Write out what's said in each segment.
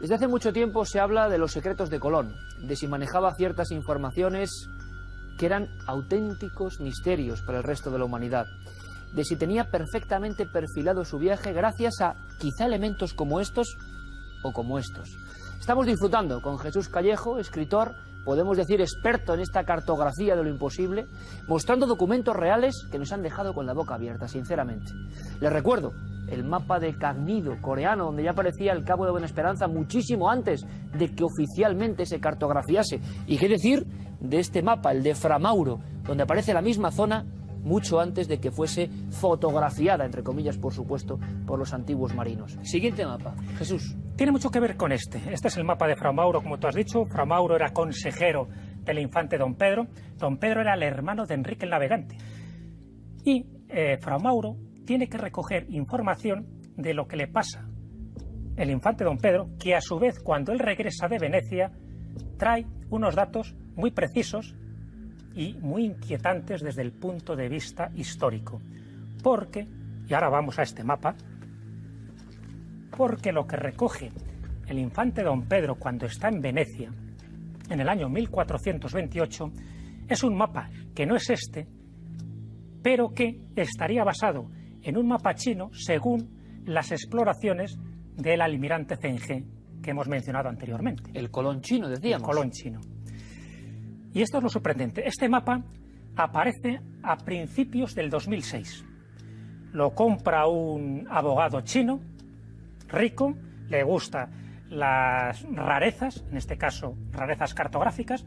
Desde hace mucho tiempo se habla de los secretos de Colón, de si manejaba ciertas informaciones que eran auténticos misterios para el resto de la humanidad, de si tenía perfectamente perfilado su viaje gracias a quizá elementos como estos o como estos. Estamos disfrutando con Jesús Callejo, escritor, podemos decir experto en esta cartografía de lo imposible, mostrando documentos reales que nos han dejado con la boca abierta, sinceramente. Les recuerdo el mapa de Cagnido, coreano, donde ya aparecía el Cabo de Buena Esperanza muchísimo antes de que oficialmente se cartografiase. Y qué decir de este mapa, el de Fra Mauro, donde aparece la misma zona mucho antes de que fuese fotografiada, entre comillas, por supuesto, por los antiguos marinos. Siguiente mapa, Jesús. Tiene mucho que ver con este. Este es el mapa de Fra Mauro, como tú has dicho. Fra Mauro era consejero del infante Don Pedro. Don Pedro era el hermano de Enrique el Navegante. Y Fra Mauro tiene que recoger información de lo que le pasa el infante Don Pedro, que a su vez, cuando él regresa de Venecia, trae unos datos muy precisos y muy inquietantes desde el punto de vista histórico. Porque, y ahora vamos a este mapa, porque lo que recoge el infante Don Pedro cuando está en Venecia, en el año 1428, es un mapa que no es este, pero que estaría basado en un mapa chino según las exploraciones del almirante Zheng que hemos mencionado anteriormente. El Colón chino, decíamos. El Colón chino. Y esto es lo sorprendente. Este mapa aparece a principios del 2006. Lo compra un abogado chino, rico, le gusta las rarezas, en este caso rarezas cartográficas,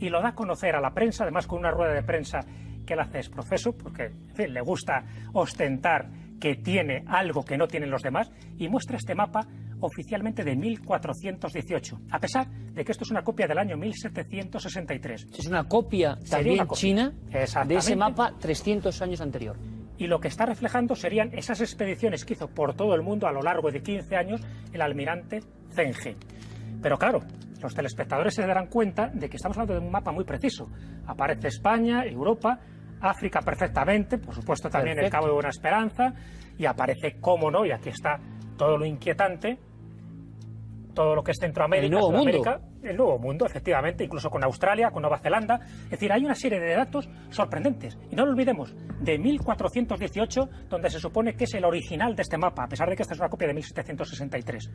y lo da a conocer a la prensa, además con una rueda de prensa que él hace es profeso, porque en fin, le gusta ostentar que tiene algo que no tienen los demás, y muestra este mapa oficialmente de 1418, a pesar de que esto es una copia del año 1763. Es una copia también china de ese mapa 300 años anterior. Y lo que está reflejando serían esas expediciones que hizo por todo el mundo a lo largo de 15 años el almirante Zheng. Pero claro, los telespectadores se darán cuenta de que estamos hablando de un mapa muy preciso. Aparece España, Europa, África perfectamente, por supuesto también el Cabo de Buena Esperanza, y aparece, cómo no, y aquí está todo lo inquietante, todo lo que es Centroamérica, el Nuevo Mundo. El Nuevo Mundo, efectivamente, incluso con Australia, con Nueva Zelanda. Es decir, hay una serie de datos sorprendentes. Y no lo olvidemos, de 1418, donde se supone que es el original de este mapa, a pesar de que esta es una copia de 1763.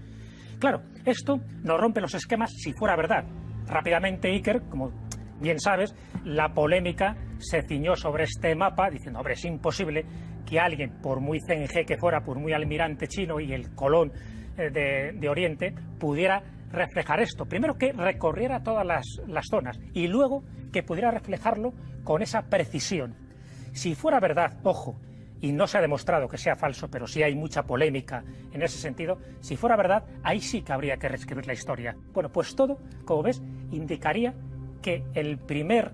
Claro, esto nos rompe los esquemas si fuera verdad. Rápidamente Iker, como bien sabes, la polémica se ciñó sobre este mapa, diciendo, hombre, es imposible que alguien, por muy Zheng que fuera, por muy almirante chino y el Colón de Oriente, pudiera reflejar esto. Primero, que recorriera todas las zonas, y luego que pudiera reflejarlo con esa precisión. Si fuera verdad, ojo, y no se ha demostrado que sea falso, pero sí hay mucha polémica en ese sentido, si fuera verdad, ahí sí que habría que reescribir la historia. Bueno, pues todo, como ves, indicaría que el primer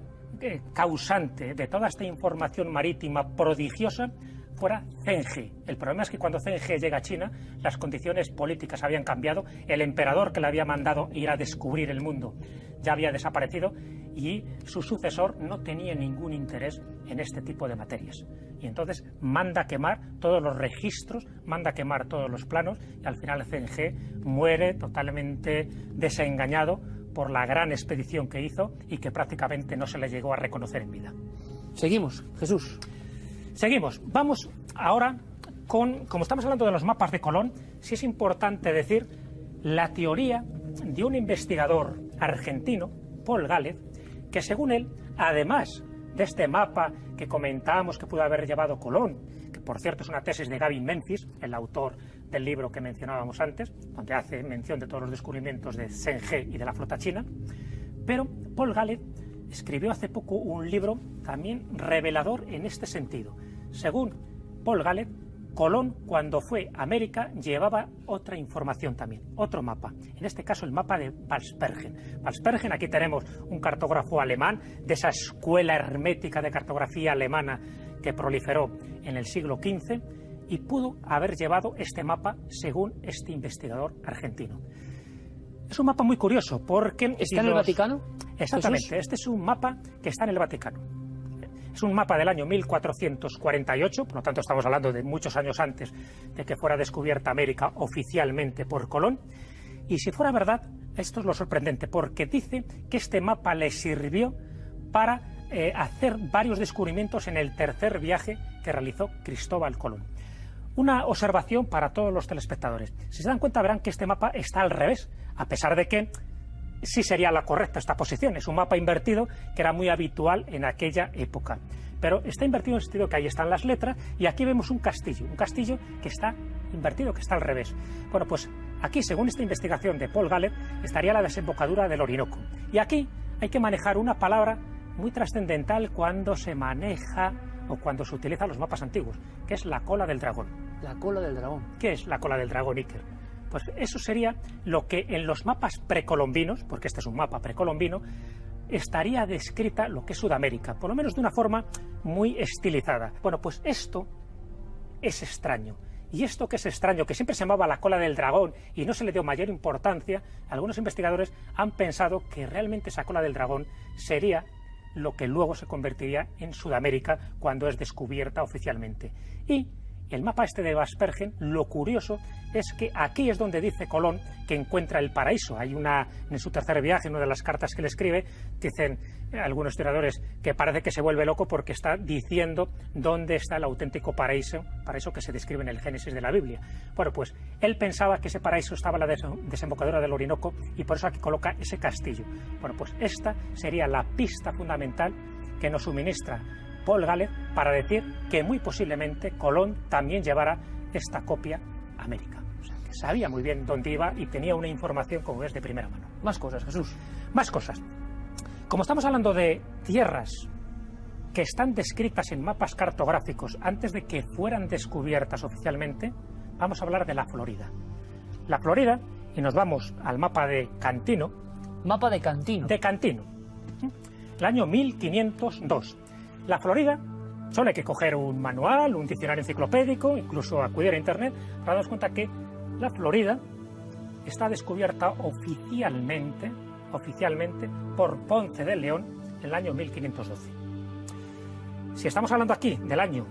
causante de toda esta información marítima prodigiosa fuera Zheng. El problema es que cuando Zheng llega a China, las condiciones políticas habían cambiado, el emperador que le había mandado ir a descubrir el mundo ya había desaparecido, y su sucesor no tenía ningún interés en este tipo de materias. Y entonces manda quemar todos los registros, manda quemar todos los planos, y al final Zheng muere totalmente desengañado por la gran expedición que hizo y que prácticamente no se le llegó a reconocer en vida. Seguimos, Jesús. Seguimos. Vamos ahora con, como estamos hablando de los mapas de Colón, sí es importante decir la teoría de un investigador argentino, Paul Gález, que según él, además de este mapa que comentábamos que pudo haber llevado Colón, que por cierto es una tesis de Gavin Memphis, el autor del libro que mencionábamos antes, donde hace mención de todos los descubrimientos de Zheng y de la flota china, pero Paul Gález escribió hace poco un libro también revelador en este sentido. Según Paul Gález, Colón, cuando fue a América, llevaba otra información también, otro mapa, en este caso el mapa de Walspergen. Walspergen, aquí tenemos un cartógrafo alemán de esa escuela hermética de cartografía alemana que proliferó en el siglo XV, y pudo haber llevado este mapa según este investigador argentino. Es un mapa muy curioso porque... ¿Está en el Vaticano? Exactamente, ¿Jesús? este es un mapa que está en el Vaticano. Es un mapa del año 1448, por lo tanto estamos hablando de muchos años antes de que fuera descubierta América oficialmente por Colón, Y si fuera verdad, esto es lo sorprendente, porque dice que este mapa le sirvió para hacer varios descubrimientos en el tercer viaje que realizó Cristóbal Colón. Una observación para todos los telespectadores. Si se dan cuenta, verán que este mapa está al revés, a pesar de que sí sería la correcta esta posición. Es un mapa invertido que era muy habitual en aquella época. Pero está invertido en el sentido que ahí están las letras y aquí vemos un castillo que está invertido, que está al revés. Bueno, pues aquí, según esta investigación de Paul Gallet, estaría la desembocadura del Orinoco. Y aquí hay que manejar una palabra muy trascendental cuando se maneja o cuando se utilizan los mapas antiguos, que es la cola del dragón. La cola del dragón. ¿Qué es la cola del dragón, Iker? Pues eso sería lo que en los mapas precolombinos, porque este es un mapa precolombino, estaría descrita lo que es Sudamérica, por lo menos de una forma muy estilizada. Bueno, pues esto es extraño. Y esto que es extraño, que siempre se llamaba la cola del dragón y no se le dio mayor importancia, algunos investigadores han pensado que realmente esa cola del dragón sería lo que luego se convertiría en Sudamérica cuando es descubierta oficialmente. Y el mapa este de Vasperingen, lo curioso es que aquí es donde dice Colón que encuentra el paraíso. Hay en su tercer viaje, en una de las cartas que le escribe, dicen algunos historiadores que parece que se vuelve loco porque está diciendo dónde está el auténtico paraíso que se describe en el Génesis de la Biblia. Bueno, pues él pensaba que ese paraíso estaba en la desembocadura del Orinoco y por eso aquí coloca ese castillo. Bueno, pues esta sería la pista fundamental que nos suministra Paul Gallet para decir que muy posiblemente Colón también llevara esta copia a América. O sea, que sabía muy bien dónde iba y tenía una información, como ves, de primera mano. Más cosas, Jesús. Más cosas. Como estamos hablando de tierras que están descritas en mapas cartográficos antes de que fueran descubiertas oficialmente, vamos a hablar de la Florida. La Florida, y nos vamos al mapa de Cantino. Mapa de Cantino. De Cantino. El año 1502. La Florida, solo hay que coger un manual, un diccionario enciclopédico, incluso acudir a internet, para darnos cuenta que la Florida está descubierta oficialmente por Ponce de León en el año 1512. Si estamos hablando aquí del año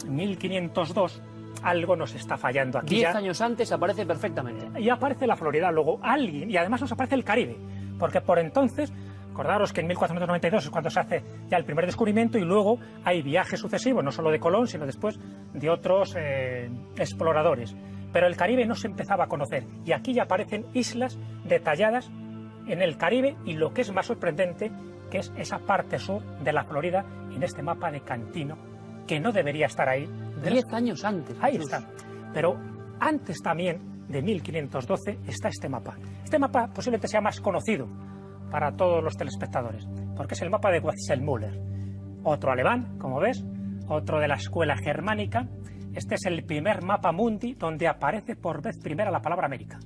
1502, algo nos está fallando aquí. 10 años antes aparece perfectamente. Y aparece la Florida, luego alguien, y además nos aparece el Caribe, porque por entonces, acordaros que en 1492 es cuando se hace ya el primer descubrimiento y luego hay viajes sucesivos, no solo de Colón, sino después de otros exploradores. Pero el Caribe no se empezaba a conocer y aquí ya aparecen islas detalladas en el Caribe y lo que es más sorprendente, que es esa parte sur de la Florida en este mapa de Cantino, que no debería estar ahí. 10 años antes. Ahí está. Pero antes también de 1512 está este mapa. Este mapa posiblemente sea más conocido para todos los telespectadores, porque es el mapa de Wechselmüller, otro alemán, como ves, otro de la escuela germánica. Este es el primer mapa mundi donde aparece por vez primera la palabra América.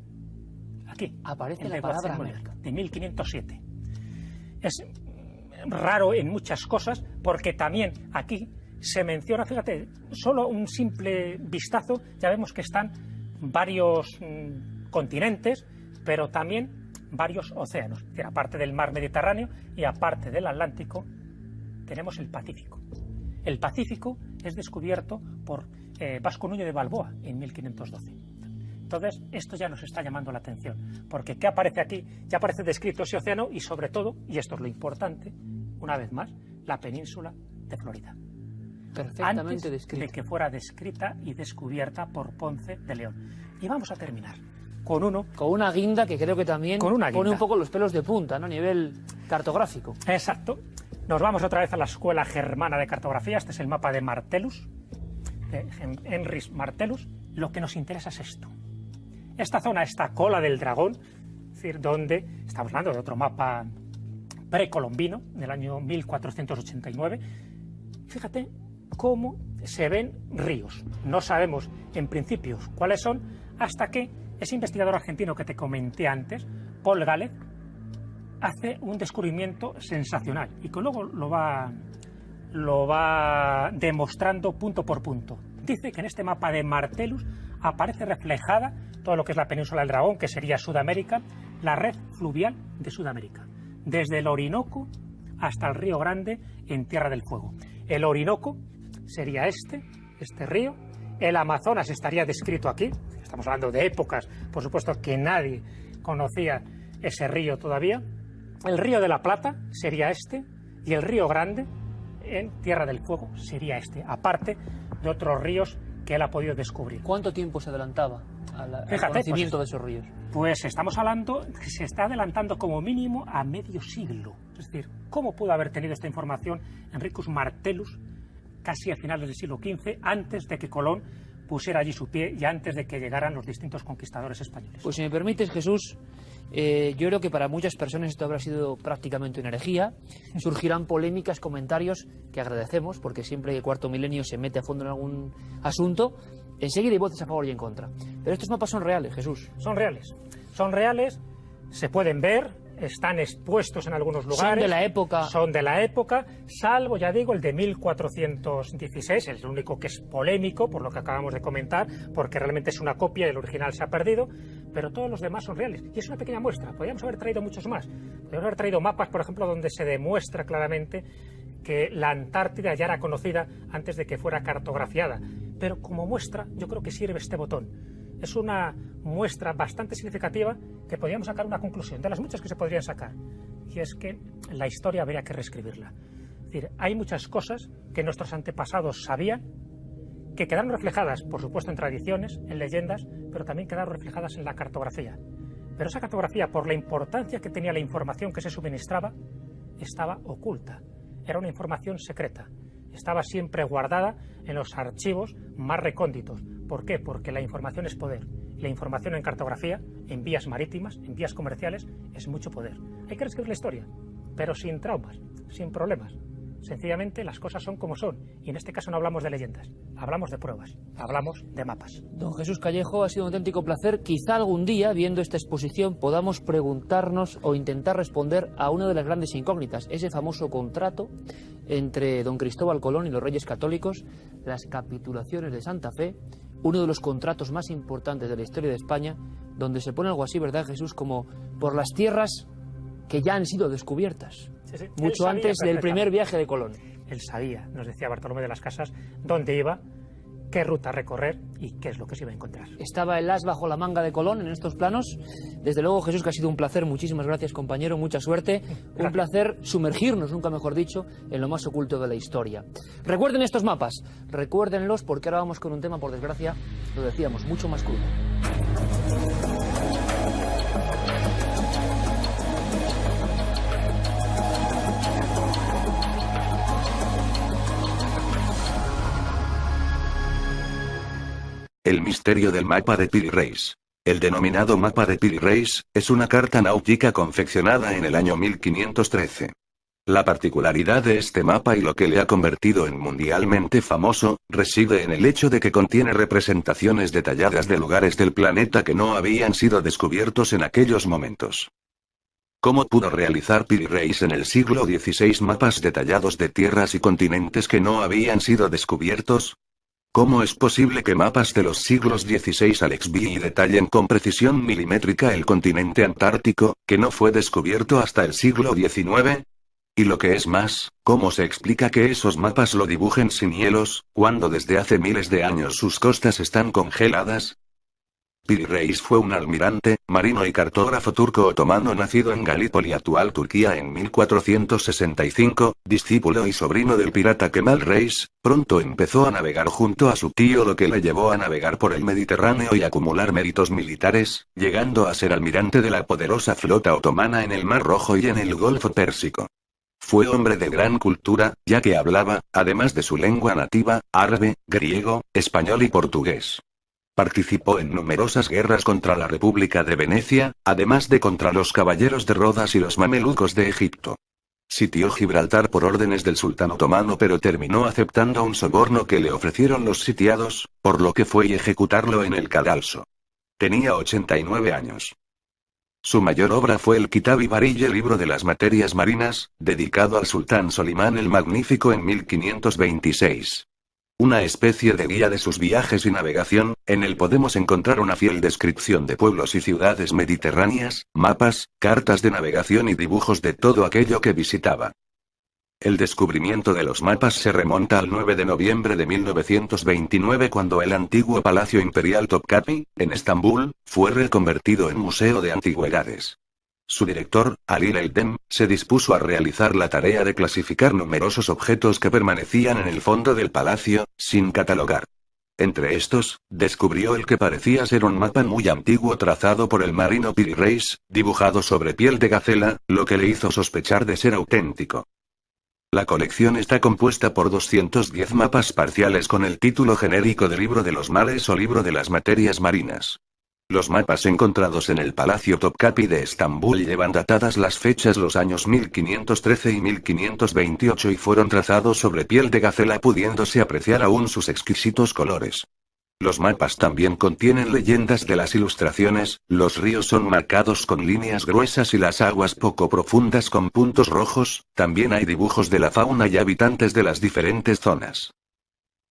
Aquí aparece la palabra América, de 1507. Es raro en muchas cosas, porque también aquí se menciona, fíjate, solo un simple vistazo, ya vemos que están varios continentes, pero también varios océanos. Es decir, aparte del mar Mediterráneo y aparte del Atlántico, tenemos el Pacífico. El Pacífico es descubierto por Vasco Nuño de Balboa en 1512. Entonces, esto ya nos está llamando la atención, porque ¿qué aparece aquí? Ya aparece descrito ese océano y sobre todo, y esto es lo importante, una vez más, la península de Florida. Perfectamente descrita. Antes de que fuera descrita y descubierta por Ponce de León. Y vamos a terminar con una guinda que creo que también pone un poco los pelos de punta, ¿no? A nivel cartográfico. Exacto. Nos vamos otra vez a la Escuela Germana de Cartografía. Este es el mapa de Martellus, de Heinrich Martellus. Lo que nos interesa es esto. Esta zona, esta cola del dragón, es decir, donde estamos hablando de otro mapa precolombino del año 1489. Fíjate cómo se ven ríos. No sabemos en principio cuáles son, hasta que ese investigador argentino que te comenté antes, Paul Gallet, hace un descubrimiento sensacional y que luego lo va demostrando punto por punto. Dice que en este mapa de Martellus aparece reflejada todo lo que es la península del Dragón, que sería Sudamérica, la red fluvial de Sudamérica, desde el Orinoco hasta el Río Grande en Tierra del Fuego. El Orinoco sería este río, el Amazonas estaría descrito aquí, estamos hablando de épocas, por supuesto, que nadie conocía ese río todavía. El río de la Plata sería este, y el río Grande, en Tierra del Fuego, sería este, aparte de otros ríos que él ha podido descubrir. ¿Cuánto tiempo se adelantaba al conocimiento de esos ríos? Pues estamos hablando que se está adelantando como mínimo a medio siglo. Es decir, ¿cómo pudo haber tenido esta información Enricus Martellus casi a finales del siglo XV, antes de que Colón pusiera allí su pie y antes de que llegaran los distintos conquistadores españoles? Pues si me permites, Jesús, yo creo que para muchas personas esto habrá sido prácticamente una herejía. Surgirán polémicas, comentarios que agradecemos, porque siempre que Cuarto Milenio se mete a fondo en algún asunto, enseguida hay voces a favor y en contra. Pero estos mapas son reales, Jesús. Son reales, se pueden ver, están expuestos en algunos lugares. Son de la época. Son de la época, salvo, ya digo, el de 1416, el único que es polémico, por lo que acabamos de comentar, porque realmente es una copia y el original se ha perdido, pero todos los demás son reales. Y es una pequeña muestra, podríamos haber traído muchos más. Podríamos haber traído mapas, por ejemplo, donde se demuestra claramente que la Antártida ya era conocida antes de que fuera cartografiada. Pero como muestra, yo creo que sirve este botón. Es una muestra bastante significativa que podríamos sacar una conclusión, de las muchas que se podrían sacar, y es que la historia habría que reescribirla. Es decir, hay muchas cosas que nuestros antepasados sabían, que quedaron reflejadas, por supuesto, en tradiciones, en leyendas, pero también quedaron reflejadas en la cartografía. Pero esa cartografía, por la importancia que tenía la información que se suministraba, estaba oculta. Era una información secreta. Estaba siempre guardada en los archivos más recónditos. ¿Por qué? Porque la información es poder. La información en cartografía, en vías marítimas, en vías comerciales, es mucho poder. Hay que reescribir la historia, pero sin traumas, sin problemas. Sencillamente las cosas son como son. Y en este caso no hablamos de leyendas, hablamos de pruebas, hablamos de mapas. Don Jesús Callejo, ha sido un auténtico placer. Quizá algún día, viendo esta exposición, podamos preguntarnos o intentar responder a una de las grandes incógnitas, ese famoso contrato entre don Cristóbal Colón y los Reyes Católicos, las capitulaciones de Santa Fe, uno de los contratos más importantes de la historia de España, donde se pone algo así, ¿verdad, Jesús? Como por las tierras que ya han sido descubiertas, sí. mucho antes del primer viaje de Colón. Él sabía, nos decía Bartolomé de las Casas, dónde iba, qué ruta recorrer y qué es lo que se iba a encontrar. Estaba el as bajo la manga de Colón en estos planos. Desde luego, Jesús, que ha sido un placer. Muchísimas gracias, compañero. Mucha suerte. Gracias. Un placer sumergirnos, nunca mejor dicho, en lo más oculto de la historia. Recuerden estos mapas. Recuérdenlos, porque ahora vamos con un tema, por desgracia, lo decíamos, mucho más crudo. El misterio del mapa de Piri Reis. El denominado mapa de Piri Reis es una carta náutica confeccionada en el año 1513. La particularidad de este mapa y lo que le ha convertido en mundialmente famoso, reside en el hecho de que contiene representaciones detalladas de lugares del planeta que no habían sido descubiertos en aquellos momentos. ¿Cómo pudo realizar Piri Reis en el siglo XVI mapas detallados de tierras y continentes que no habían sido descubiertos? ¿Cómo es posible que mapas de los siglos XVI al XVII detallen con precisión milimétrica el continente antártico, que no fue descubierto hasta el siglo XIX? Y lo que es más, ¿cómo se explica que esos mapas lo dibujen sin hielos, cuando desde hace miles de años sus costas están congeladas? Piri Reis fue un almirante, marino y cartógrafo turco-otomano nacido en Galípoli, actual Turquía, en 1465, discípulo y sobrino del pirata Kemal Reis. Pronto empezó a navegar junto a su tío, lo que le llevó a navegar por el Mediterráneo y acumular méritos militares, llegando a ser almirante de la poderosa flota otomana en el Mar Rojo y en el Golfo Pérsico. Fue hombre de gran cultura, ya que hablaba, además de su lengua nativa, árabe, griego, español y portugués. Participó en numerosas guerras contra la República de Venecia, además de contra los caballeros de Rodas y los mamelucos de Egipto. Sitió Gibraltar por órdenes del sultán otomano, pero terminó aceptando un soborno que le ofrecieron los sitiados, por lo que fue y ejecutarlo en el cadalso. Tenía 89 años. Su mayor obra fue el Kitab-i Bariyye, libro de las materias marinas, dedicado al sultán Solimán el Magnífico en 1526. Una especie de guía de sus viajes y navegación, en él podemos encontrar una fiel descripción de pueblos y ciudades mediterráneas, mapas, cartas de navegación y dibujos de todo aquello que visitaba. El descubrimiento de los mapas se remonta al 9 de noviembre de 1929 cuando el antiguo Palacio Imperial Topkapi, en Estambul, fue reconvertido en Museo de Antigüedades. Su director, Ali Leydem, se dispuso a realizar la tarea de clasificar numerosos objetos que permanecían en el fondo del palacio, sin catalogar. Entre estos, descubrió el que parecía ser un mapa muy antiguo trazado por el marino Piri Reis, dibujado sobre piel de gacela, lo que le hizo sospechar de ser auténtico. La colección está compuesta por 210 mapas parciales con el título genérico de Libro de los Mares o Libro de las Materias Marinas. Los mapas encontrados en el Palacio Topkapi de Estambul llevan datadas las fechas los años 1513 y 1528 y fueron trazados sobre piel de gacela pudiéndose apreciar aún sus exquisitos colores. Los mapas también contienen leyendas de las ilustraciones, los ríos son marcados con líneas gruesas y las aguas poco profundas con puntos rojos, también hay dibujos de la fauna y habitantes de las diferentes zonas.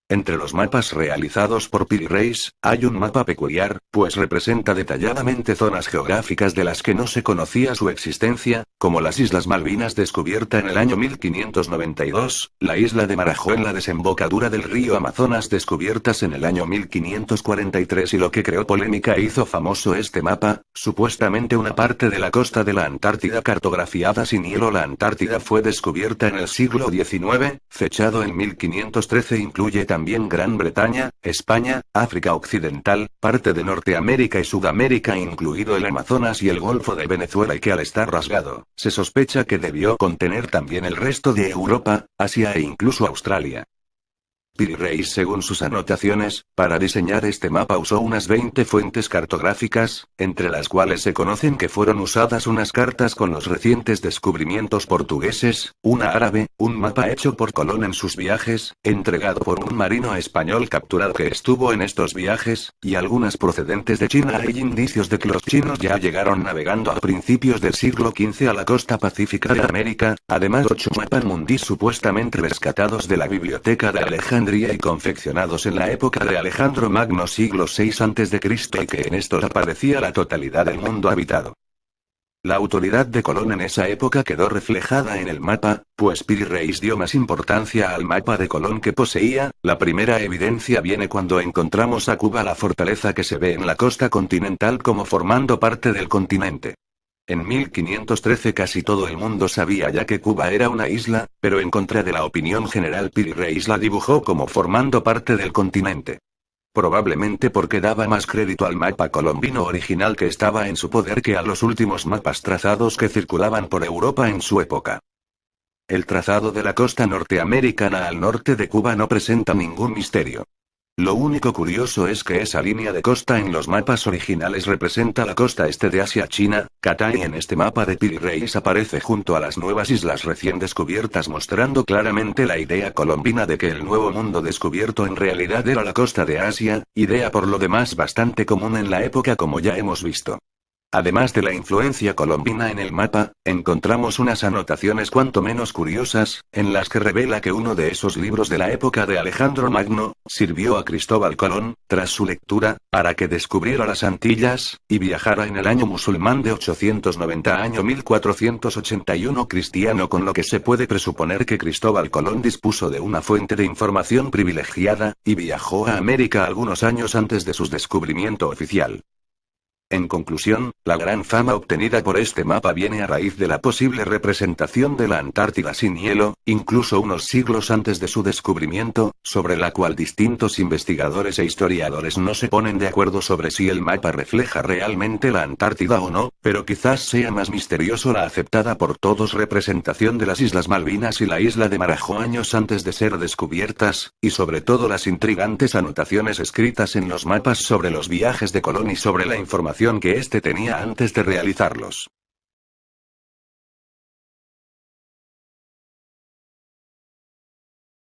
Entre los mapas realizados por Piri Reis, hay un mapa peculiar, pues representa detalladamente zonas geográficas de las que no se conocía su existencia, como las Islas Malvinas descubierta en el año 1592, la isla de Marajó en la desembocadura del río Amazonas descubiertas en el año 1543 y lo que creó polémica e hizo famoso este mapa, supuestamente una parte de la costa de la Antártida cartografiada sin hielo. La Antártida fue descubierta en el siglo XIX, fechado en 1513 incluye también Gran Bretaña, España, África Occidental, parte de Norteamérica y Sudamérica incluido el Amazonas y el Golfo de Venezuela y que al estar rasgado, se sospecha que debió contener también el resto de Europa, Asia e incluso Australia. Piri Reis, según sus anotaciones, para diseñar este mapa usó unas 20 fuentes cartográficas, entre las cuales se conocen que fueron usadas unas cartas con los recientes descubrimientos portugueses, una árabe, un mapa hecho por Colón en sus viajes, entregado por un marino español capturado que estuvo en estos viajes, y algunas procedentes de China. Hay indicios de que los chinos ya llegaron navegando a principios del siglo XV a la costa pacífica de América, además 8 mapas mundis supuestamente rescatados de la biblioteca de Alejandría y confeccionados en la época de Alejandro Magno siglo VI a.C. y que en estos aparecía la totalidad del mundo habitado. La autoridad de Colón en esa época quedó reflejada en el mapa, pues Piri Reis dio más importancia al mapa de Colón que poseía. La primera evidencia viene cuando encontramos a Cuba, la fortaleza que se ve en la costa continental como formando parte del continente. En 1513 casi todo el mundo sabía ya que Cuba era una isla, pero en contra de la opinión general Piri Reis la dibujó como formando parte del continente. Probablemente porque daba más crédito al mapa colombino original que estaba en su poder que a los últimos mapas trazados que circulaban por Europa en su época. El trazado de la costa norteamericana al norte de Cuba no presenta ningún misterio. Lo único curioso es que esa línea de costa en los mapas originales representa la costa este de Asia China, Cathay en este mapa de Piri Reis aparece junto a las nuevas islas recién descubiertas mostrando claramente la idea colombina de que el nuevo mundo descubierto en realidad era la costa de Asia, idea por lo demás bastante común en la época como ya hemos visto. Además de la influencia colombina en el mapa, encontramos unas anotaciones cuanto menos curiosas, en las que revela que uno de esos libros de la época de Alejandro Magno, sirvió a Cristóbal Colón, tras su lectura, para que descubriera las Antillas, y viajara en el año musulmán de 890 año 1481 cristiano, con lo que se puede presuponer que Cristóbal Colón dispuso de una fuente de información privilegiada, y viajó a América algunos años antes de su descubrimiento oficial. En conclusión, la gran fama obtenida por este mapa viene a raíz de la posible representación de la Antártida sin hielo, incluso unos siglos antes de su descubrimiento, sobre la cual distintos investigadores e historiadores no se ponen de acuerdo sobre si el mapa refleja realmente la Antártida o no, pero quizás sea más misterioso la aceptada por todos representación de las Islas Malvinas y la isla de Marajó años antes de ser descubiertas, y sobre todo las intrigantes anotaciones escritas en los mapas sobre los viajes de Colón y sobre la información que éste tenía antes de realizarlos.